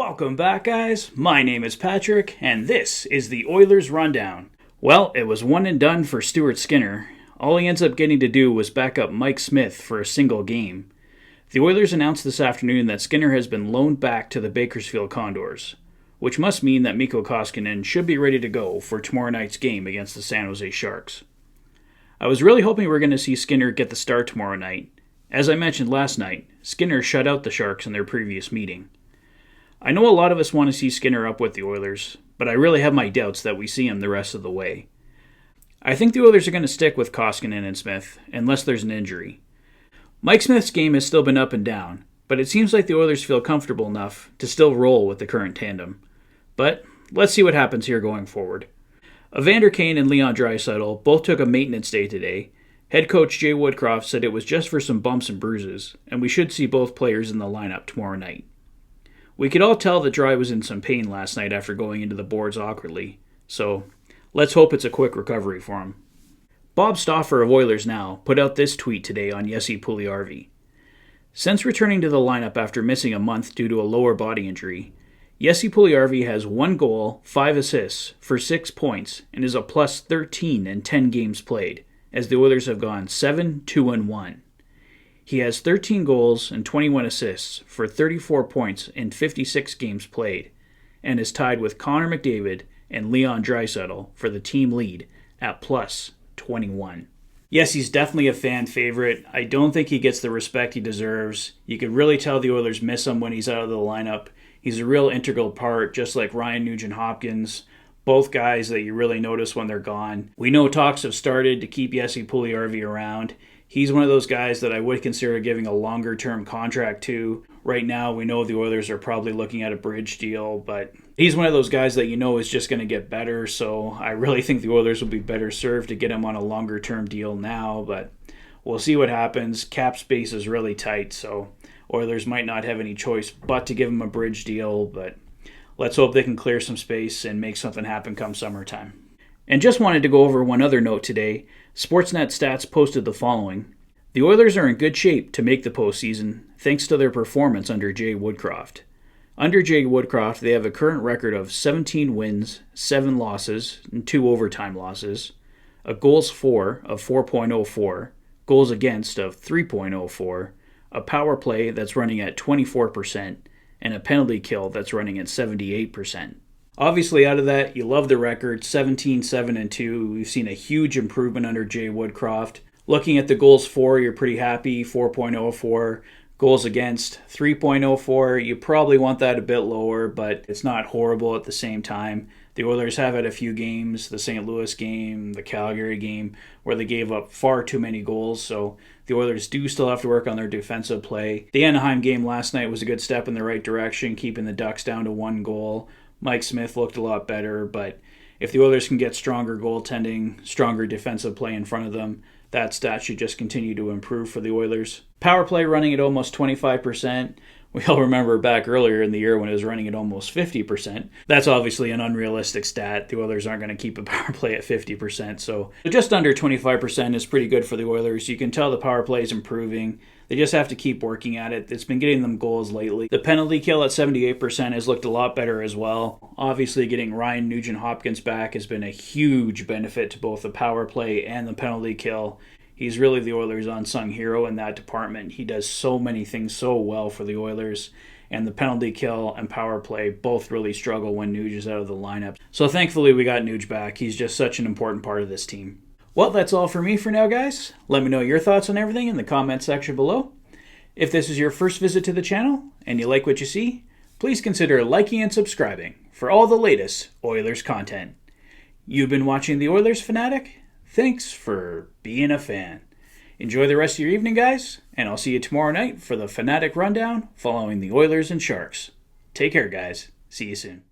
Welcome back, guys. My name is Patrick, and this is the Oilers Rundown. Well, it was one and done for Stuart Skinner. All he ends up getting to do was back up Mike Smith for a single game. The Oilers announced this afternoon that Skinner has been loaned back to the Bakersfield Condors, which must mean that Mikko Koskinen should be ready to go for tomorrow night's game against the San Jose Sharks. I was really hoping we were going to see Skinner get the start tomorrow night. As I mentioned last night, Skinner shut out the Sharks in their previous meeting. I know a lot of us want to see Skinner up with the Oilers, but I really have my doubts that we see him the rest of the way. I think the Oilers are going to stick with Koskinen and Smith, unless there's an injury. Mike Smith's game has still been up and down, but it seems like the Oilers feel comfortable enough to still roll with the current tandem. But let's see what happens here going forward. Evander Kane and Leon Draisaitl both took a maintenance day today. Head coach Jay Woodcroft said it was just for some bumps and bruises, and we should see both players in the lineup tomorrow night. We could all tell that Dry was in some pain last night after going into the boards awkwardly, so let's hope it's a quick recovery for him. Bob Stauffer of Oilers Now put out this tweet today on Jesse Puljujarvi. Since returning to the lineup after missing a month due to a lower body injury, Jesse Puljujarvi has 1 goal, 5 assists for 6 points and is a plus 13 in 10 games played, as the Oilers have gone 7-2-1. He has 13 goals and 21 assists for 34 points in 56 games played, and is tied with Connor McDavid and Leon Draisaitl for the team lead at plus 21. Yes, he's definitely a fan favorite. I don't think he gets the respect he deserves. You could really tell the Oilers miss him when he's out of the lineup. He's a real integral part, just like Ryan Nugent-Hopkins. Both guys that you really notice when they're gone. We know talks have started to keep Jesse Puljujarvi around. He's one of those guys that I would consider giving a longer-term contract to. Right now, we know the Oilers are probably looking at a bridge deal, but he's one of those guys that you know is just going to get better, so I really think the Oilers will be better served to get him on a longer-term deal now, but we'll see what happens. Cap space is really tight, so Oilers might not have any choice but to give him a bridge deal, but let's hope they can clear some space and make something happen come summertime. And just wanted to go over one other note today. Sportsnet Stats posted the following. The Oilers are in good shape to make the postseason thanks to their performance under Jay Woodcroft. Under Jay Woodcroft, they have a current record of 17 wins, 7 losses, and 2 overtime losses, a goals for of 4.04, goals against of 3.04, a power play that's running at 24%, and a penalty kill that's running at 78%. Obviously, out of that, you love the record, 17-7-2. We've seen a huge improvement under Jay Woodcroft. Looking at the goals for, you're pretty happy, 4.04. Goals against, 3.04. You probably want that a bit lower, but it's not horrible at the same time. The Oilers have had a few games, the St. Louis game, the Calgary game, where they gave up far too many goals, so the Oilers do still have to work on their defensive play. The Anaheim game last night was a good step in the right direction, keeping the Ducks down to 1 goal. Mike Smith looked a lot better, but if the Oilers can get stronger goaltending, stronger defensive play in front of them, that stat should just continue to improve for the Oilers. Power play running at almost 25%. We all remember back earlier in the year when it was running at almost 50%. That's obviously an unrealistic stat. The Oilers aren't going to keep a power play at 50%, so just under 25% is pretty good for the Oilers. You can tell the power play is improving. They just have to keep working at it. It's been getting them goals lately. The penalty kill at 78% has looked a lot better as well. Obviously, getting Ryan Nugent-Hopkins back has been a huge benefit to both the power play and the penalty kill. He's really the Oilers' unsung hero in that department. He does so many things so well for the Oilers, and the penalty kill and power play both really struggle when Nuge is out of the lineup. So thankfully we got Nuge back. He's just such an important part of this team. Well, that's all for me for now, guys. Let me know your thoughts on everything in the comments section below. If this is your first visit to the channel and you like what you see, please consider liking and subscribing for all the latest Oilers content. You've been watching the Oilers Fanatic. Thanks for being a fan. Enjoy the rest of your evening, guys, and I'll see you tomorrow night for the Fanatic Rundown following the Oilers and Sharks. Take care, guys. See you soon.